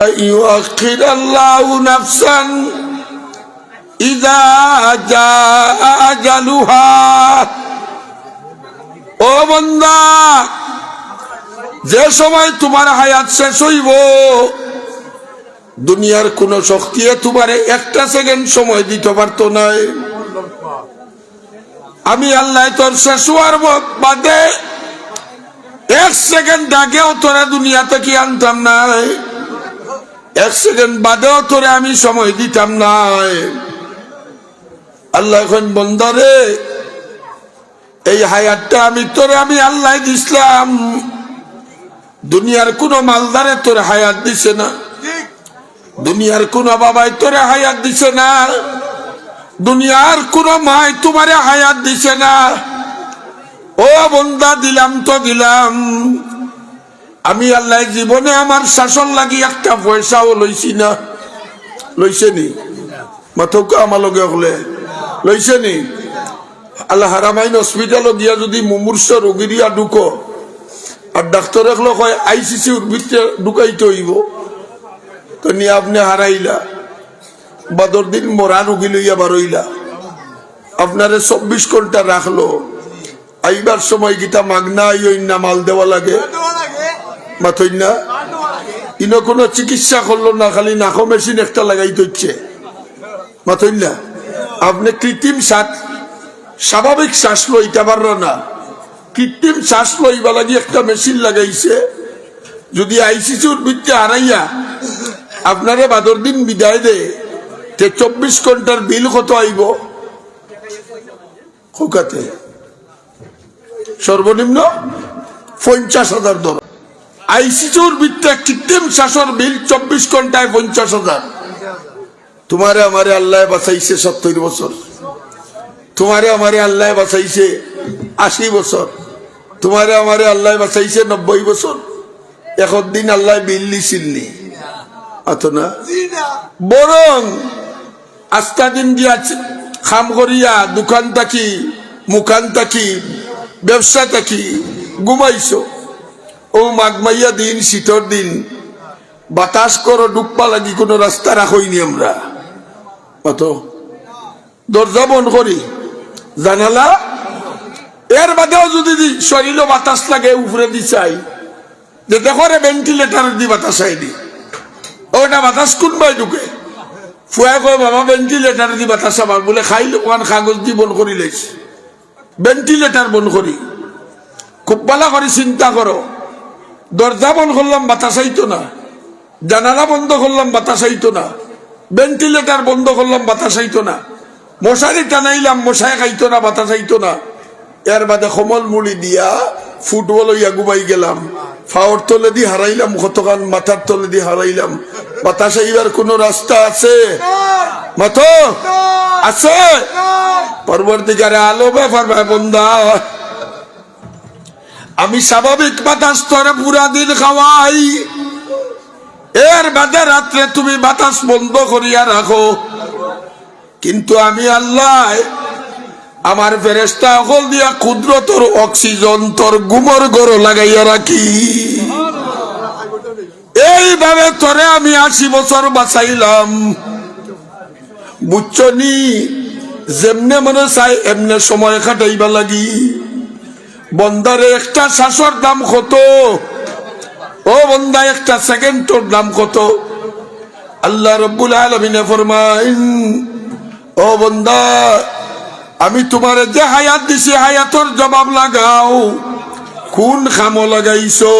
يؤخر الله نفسا إذا جاء أجلها ও বান্দা যে সময় তোমার হায়াত শেষ হইব দুনিয়ার কোন শক্তি তোমারে একটা সেকেন্ড সময় দিতে পারতো না। আমি আল্লাহ তোর শেষ হওয়ার বাদে এক সেকেন্ড আগেও তোরা দুনিয়াতে কি আনতাম না, এক সেকেন্ড বাদেও তোরে আমি সময় দিতাম না। আল্লাহ এখন বন্দারে এই হায়াতটা আমি আল্লাহ দিছিলাম, দুনিয়ার কোন মালদারে তোর হায়াত দিছে না, দুনিয়ার কোন বাবাই তোরে হায়াত দিছে না, দুনিয়ার কোন মায় তোমারে হায়াত দিছে না। ও বন্দা দিলাম তো দিলাম, আমি আল্লাহ জীবনে আমার শাসন লাগি একটা পয়সাও লইছি না। লইছে নি মাথক আমার লগে হলে লইছে নি? আল্লাহ হারামাইন হসপিটালও গিয়া যদি মুমূর্ষ রোগীরিয়া ঢুকো আর ডাক্তার এগুলো কয় আইসিসি ভিতরে ঢুকাইতে হইব, তো নিয়ে আপনি হারাইলা বাদর দিন মরা রুগী লইয়া বারইলা, আপনারে 24 ঘন্টা রাখলো, আইবার সময় গীতা মাগনা না মাল দেওয়া লাগে মাথই না, ইনো কোনো চিকিৎসা করলো না, খালি নাকো মেশিন একটা লাগাই দিচ্ছে মাথই না। আপনি কৃত্রিম শ্বাস স্বাভাবিক শ্বাস লইতে পারল না, কৃত্রিম শ্বাস লইবা লাগি একটা মেশিন লাগাইছে। যদি আইসিসির ভিত্তি হারাইয়া আপনারে বাদর দিন বিদায় দে, 24 ঘন্টার বিল কত আইব? খোকাতে সর্বনিম্ন 50,000 ধর। আইসিসির ভিত্তি কৃত্রিম শ্বাসের বিল 24 ঘন্টায় 50,000। তোমারে আমারে আল্লাহ বাঁচাইছে 70 বছর, তোমারে আমারে আল্লাহ বাঁচাইছে 80 বছর, তোমারে আমারে আল্লাহ বাঁচাইছে 90 বছর। এখন দিন আল্লাহ বিল্লি সিল্লি আতো না, বরং আস্তা দিন গিয়া খাম করিয়া দোকান থাকি মুখান থাকি ব্যবসা থাকি ঘুমাইছো। ও মাঘমাইয়া দিন শীতর দিন বাতাস করো ডুবপা লাগি কোনো রাস্তা রাখইনি আমরা, অত দরজা বন্ধ করি জানালা, এর বাদেও যদি শরীরে বাতাস লাগে উপরে দি চাই যে দেখো রে ভেন্টিলেটার দি বাতাস আইনি, ওটা বাতাস কোনবাই ঢুকে ফুয়া কয় বাবা ভেন্টিলেটার দি বাতাস আমার বলে খাইল ওখান কাগজ দি বন্ধ করি লাইছে, ভেন্টিলেটার বন্ধ করি। খুব ভালো করে চিন্তা করো, দরজা বন্ধ করলাম বাতাস আইতো না, জানালা বন্ধ করলাম বাতাস আইতো না, ভেন্টিলেটার বন্ধ করলাম বাতাস আইতো না, মশারি টানাইলাম মশাই খাইতো না বাতাস আইতো না। এর বাদে কমল মুড়ি দিয়া ফুটবল হইয়া ঘুমাই গেলাম, ফাওয়ার তলে দিয়ে হারাইলাম, কতক্ষণ মাথার তলে দিয়ে হারাইলাম। বাতাস আইবার কোন রাস্তা আছে? মাথো আছে? পরবর্তীকারে আলো ব্যাপার বন্ধা, আমি স্বাভাবিক বাতাস তোরে পুরা দিন খাওয়াই, এর বাদে রাত্রে তুমি বাতাস বন্ধ করিয়া রাখো, কিন্তু আমি আল্লাহ আমার ফেরেশতা হল দিয়া ক্ষুদ্র তোর অক্সিজেন তোর গুমর গড় লাগাইয়া রাখি। এইভাবে তোরে আমি 80 বছর বাঁচাইলাম, বুঝছনি? যেমনে মনে চাই এমনে সময় কাটাইবা লাগি। বন্দারে একটা শ্বাসের দাম কত? ও বন্দা একটা সেকেন্ডের দাম কত? আল্লাহ রাব্বুল আলামিনে ফরমাইন, ও বন্দা আমি তোমারে যে হায়াত দিছি হায়াতের জবাব লাগাও, কোন খামো লাগাইছো?